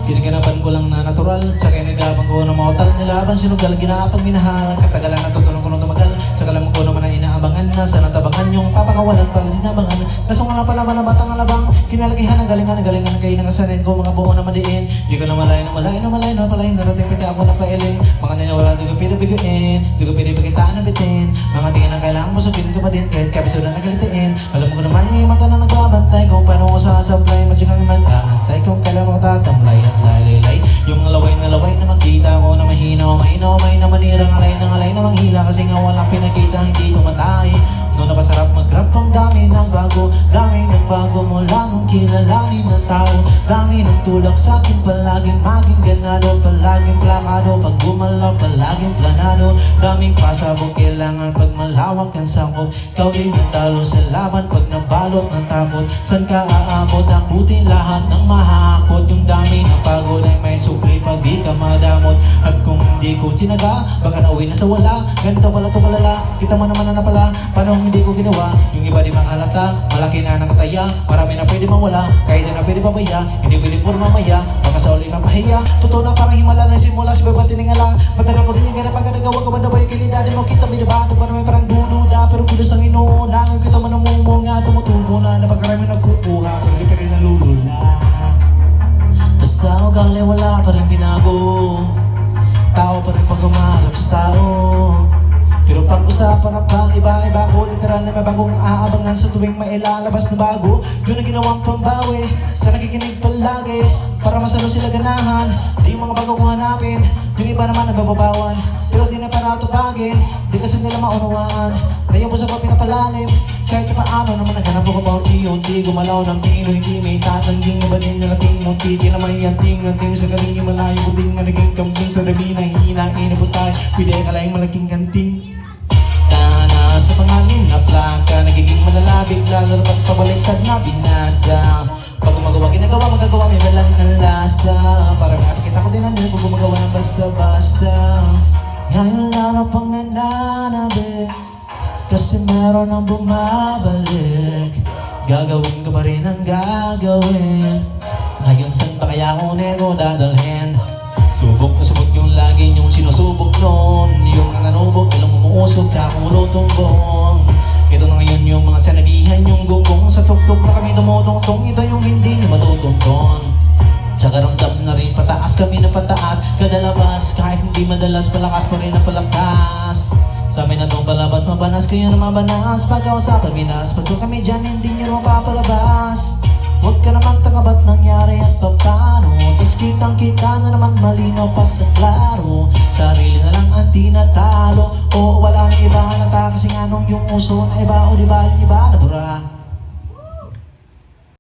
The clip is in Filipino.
Ginaganapan ko lang na natural, sa kinagabang ko na mautal. Nilaban sinugal, ginapag minahal. Katagalan na tutulong ko nung tumagal. Sa kalaman ko naman na inaabangan na sa natabangan yung papakawalan pag sinabangan. Kaso nga pala na batang alabang, kinalakihan ang galingan kayo nakasanin ko mga buo na madiin. Di ko na malay narating pati ako na pailing. Mga ninawala, di ko pinabiguin, di ko pinipagitaan na bitin. Mga tingin ang kailangan mo sabihin ko pa din, kahit kapiso na nagalitiin. Alam mo ko naman yung mata na nagbabantay kung paano ko sasablay. Madyang ang mag-aantay kung kailan mo tatamlay at laylay. Yung laway na makita ko na mahina o mainomay na manirang alay na manghila. Kasi nga walang pinakita, hindi pumatay. Noon napasarap mag-rap ang dami ng bago mula nung kilalanin ng tao. Dami ng tulak sa'kin, palaging maging ganado, palaging plakado. Pag gumalaw, palaging planado. Daming pasabog, kailangan pag malawak ang sakop. Ikaw rin ang talo sa laban pag nabalot ng takot. San ka aabot, akutin lahat ng mahakot. Yung dami ng pagod ay may supli pag di ka madamot. At kung hindi ko tinaga, baka nauwi na sa wala. Ganito pala to kalala, kita mo naman na pala. Paano hindi ko ginawa, yung iba di mahalata. Malaki na nakataya, marami na pwede mawala. Kahit na pwede babaya, hindi pwede puro mamaya. Baka sa uli mapahiya, totoo na parang himala na simula. Si baba tiningala, matagal ko rin yung ganap. Pagkagawa ko ba na ba yung kilidad mo? Kita binabado pa naman parang dududa. Pero kudos ang inuuna, ngayon kita man umumunga. Tumutubo na, napakarami nagkukuha. Pero di ka rin nalulula. Tas sa ugali wala pa rin binago. Tao pa rin pag umarap sa tao. Pero pag-usapan ang pang iba-iba ko, literal na may bagong aabangan sa tuwing mailalabas na bago. Yun ang ginawang pambawi, sa nakikinig palagi, para masalo sila ganahan. Di yung mga bago kong hanapin, yung iba naman nabababawan. Pero di na para tupagin, di kasi nila maunawaan. Kaya po sa pa pinapalalim, kahit na paano naman naghanap ko pa unti-unti. Gumalaw ng pino, hindi may tatangging na ba din na laking munti. Di naman yanting sa galing yung malayo buding na naging kambing sa dabi na hina. Inabot tayo, pwede ka lang malaking ganting. Tana sa pangangin na plaka, nagiging malalabig, lalo na pagpabaliktad na binasa. Pag gumagawa, ginagawa, magagawa, may walang alasa. Para makakita ko din ang nyo, kung gumagawa ng basta-basta. Ngayon lalo pang nananabi, kasi meron ang bumabalik. Gagawin ko pa rin ang gagawin. Ngayon saan pa kaya ko nego dadalhin? Subok na subok yung lagi yung sinusubok noon. Yung nananubok, ilang umuusog, tsaka ulo tumbong. Ito na ngayon yung mga sanabihan, yung gunggong sa tuktok na kami dumutungtong. Ito yung hindi nyo matutungton. Tsaka ramdam na rin pataas kami na pataas. Kada labas, kahit hindi madalas, palakas pa rin ang palakas. Sa amin na itong palabas, mabanas kayo na mabanas. Pagkausapan, minas, paso kami dyan, hindi nyo mapapalabas. Huwag ka naman tanga, ba't nangyari at paano? Tas kitang-kita na naman malinaw pa sa klaro. Sarili na lang ang tinatalo. O wala nang iba halata kasi nga nung yung uso na iba o diba yung iba na bura.